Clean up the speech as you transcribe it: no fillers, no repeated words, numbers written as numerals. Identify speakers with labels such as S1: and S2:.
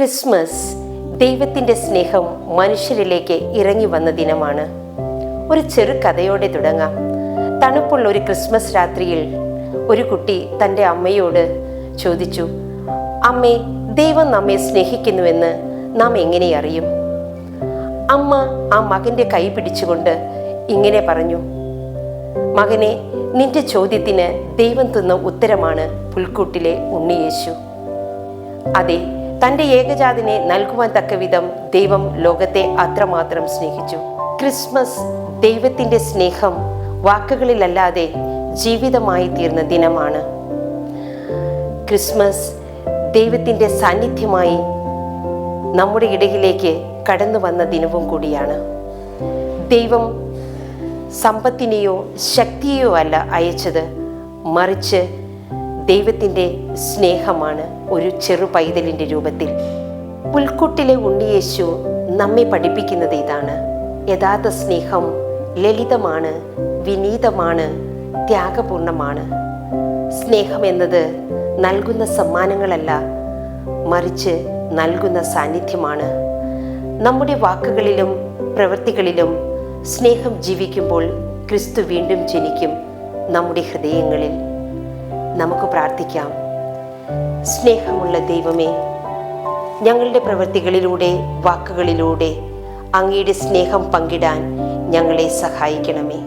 S1: Christmas ദൈവത്തിൻ്റെ സ്നേഹം മനുഷ്യരിലേക്ക് ഇറങ്ങി വന്ന ദിനമാണ്. ഒരു ചെറു കഥയോടെ തുടങ്ങാം. തണുപ്പുള്ള ഒരു ക്രിസ്മസ് രാത്രിയിൽ ഒരു കുട്ടി തൻ്റെ അമ്മയോട് ചോദിച്ചു, അമ്മേ, ദൈവം നമ്മെ സ്നേഹിക്കുന്നുവെന്ന് നാം എങ്ങനെ അറിയും? അമ്മ ആ മകൻ്റെ കൈ പിടിച്ചുകൊണ്ട് ഇങ്ങനെ പറഞ്ഞു, മകനെ, നിന്റെ ചോദ്യത്തിന് ദൈവം തന്ന ഉത്തരമാണ് പുൽക്കൂട്ടിലെ ഉണ്ണിയേശു. അതെ, തൻ്റെ ഏകജാതനെ നൽകുവാൻ തക്കവിധം ദൈവം ലോകത്തെ അത്രമാത്രം സ്നേഹിച്ചു. ക്രിസ്മസ് ദൈവത്തിൻ്റെ സ്നേഹം വാക്കുകളിലല്ലാതെ ജീവിതമായി തീർന്ന ദിനമാണ്. ക്രിസ്മസ് ദൈവത്തിൻ്റെ സാന്നിധ്യമായി നമ്മുടെ ഇടയിലേക്ക് കടന്നു വന്ന ദിനവും കൂടിയാണ്. ദൈവം സമ്പത്തിനെയോ ശക്തിയെയോ അല്ല അയച്ചത്, മറിച്ച് ദൈവത്തിൻ്റെ സ്നേഹമാണ് ഒരു ചെറു പൈതലിൻ്റെ രൂപത്തിൽ. പുൽക്കൂട്ടിലെ ഉണ്ണിയേശു നമ്മെ പഠിപ്പിക്കുന്നത് ഇതാണ്: യഥാർത്ഥ സ്നേഹം ലളിതമാണ്, വിനീതമാണ്, ത്യാഗപൂർണമാണ്. സ്നേഹം എന്നത് നൽകുന്ന സമ്മാനങ്ങളല്ല, മറിച്ച് നൽകുന്ന സാന്നിധ്യമാണ്. നമ്മുടെ വാക്കുകളിലും പ്രവൃത്തികളിലും സ്നേഹം ജീവിക്കുമ്പോൾ ക്രിസ്തു വീണ്ടും ജനിക്കും നമ്മുടെ ഹൃദയങ്ങളിൽ. നമുക്ക് പ്രാർത്ഥിക്കാം. സ്നേഹമുള്ള ദൈവമേ, ഞങ്ങളുടെ പ്രവൃത്തികളിലൂടെ വാക്കുകളിലൂടെ അങ്ങയുടെ സ്നേഹം പങ്കിടാൻ ഞങ്ങളെ സഹായിക്കണമേ.